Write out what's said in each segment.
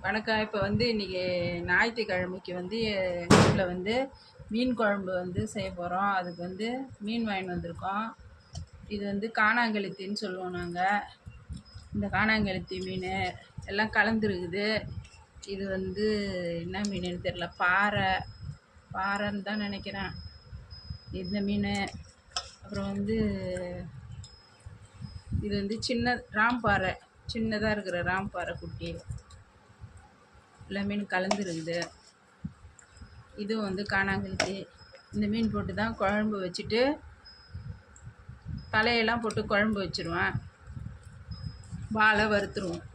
வணக்கம். இப்போ இன்றைக்கி ஞாயிற்றுக்கிழமைக்கு எங்கள் வீட்டில் மீன் குழம்பு செய்ய போகிறோம். அதுக்கு மீன் வாங்கிட்டு வந்திருக்கோம். இது காணாங்கெளுத்தின்னு சொல்லுவோம் நாங்கள். இந்த காணாங்கெளுத்தி மீன் எல்லாம் கலந்துருக்குது. இது என்ன மீனுன்னு தெரில, பாறைன்னு தான் நினைக்கிறேன். இந்த மீன் அப்புறம் இது சின்ன ராம்பாறை, சின்னதாக இருக்கிற ராம்பாறை குட்டி எல்லா மீன் கலந்துருக்குது. இதுவும் காணாங்கெளுத்தி. இந்த மீன் போட்டு தான் குழம்பு வச்சுட்டு தலையெல்லாம் போட்டு குழம்பு வச்சுருவேன். வாழை வறுத்துருவோம்.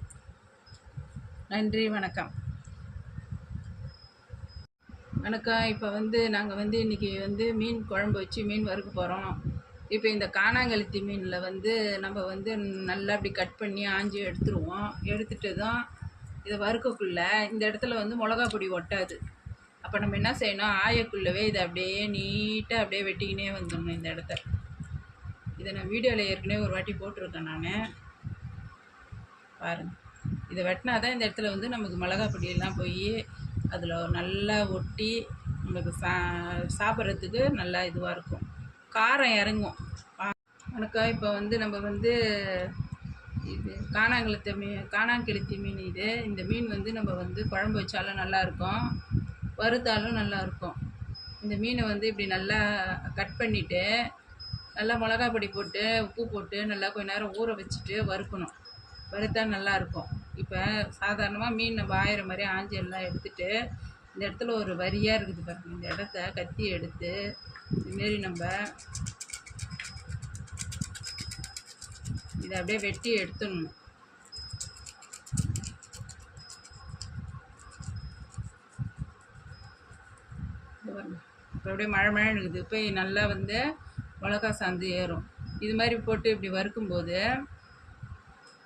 நன்றி, வணக்கம். வணக்கம். இப்போ நாங்கள் இன்றைக்கி மீன் குழம்பு வச்சு மீன் வறுக்க போகிறோம். இப்போ இந்த காணாங்கெளுத்தி மீனில் நம்ம நல்லா அப்படி கட் பண்ணி ஆஞ்சி எடுத்துருவோம். எடுத்துகிட்டு தான் இதை வறுக்கக்குள்ளே இந்த இடத்துல மிளகா பொடி ஒட்டாது. அப்போ நம்ம என்ன செய்யணும், ஆயக்குள்ளவே இதை அப்படியே நீட்டாக அப்படியே வெட்டிக்கினே வந்துடணும். இந்த இடத்த இதை நான் வீடியோவில் ஏற்கனவே ஒரு வாட்டி போட்டிருக்கேன். நான் பாருங்கள், இதை வெட்டினா தான் இந்த இடத்துல நமக்கு மிளகா பொடியெல்லாம் போய் அதில் நல்லா ஒட்டி நமக்கு சாப்பிட்றதுக்கு நல்லா இதுவாக இருக்கும், காரம் இறங்கும். வணக்கம். இப்போ நம்ம இது காணாங்கெளுத்தி மீன். இந்த மீன் நம்ம குழம்பு வச்சாலும் நல்லாயிருக்கும், வறுத்தாலும் நல்லாயிருக்கும். இந்த மீனை இப்படி நல்லா கட் பண்ணிவிட்டு நல்லா மிளகா பொடி போட்டு உப்பு போட்டு நல்லா கொஞ்ச நேரம் ஊற வச்சுட்டு வறுக்கணும். வறுத்தா நல்லாயிருக்கும். இப்போ சாதாரணமாக மீன் நம்ம ஆயிர மாதிரி ஆஞ்சி எல்லாம் எடுத்துகிட்டு இந்த இடத்துல ஒரு வரியாக இருக்குது பாருங்கள். இந்த இடத்த கத்தி எடுத்து இதுமாரி நம்ம இதை அப்படியே வெட்டி எடுத்துடணும். இப்போ அப்படியே மழை இருக்குது. இப்போ நல்லா மிளகா சாந்து ஏறும். இது மாதிரி போட்டு இப்படி வறுக்கும்போது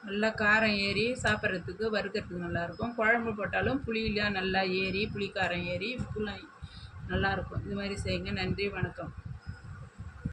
நல்லா காரம் ஏறி சாப்பிட்றதுக்கு வறுக்கிறதுக்கு நல்லாயிருக்கும். குழம்பு போட்டாலும் புளியெலாம் நல்லா ஏறி புளிக்காரம் ஏறி உப்புலாம் நல்லாயிருக்கும். இது மாதிரி செய்யுங்க. நன்றி, வணக்கம்.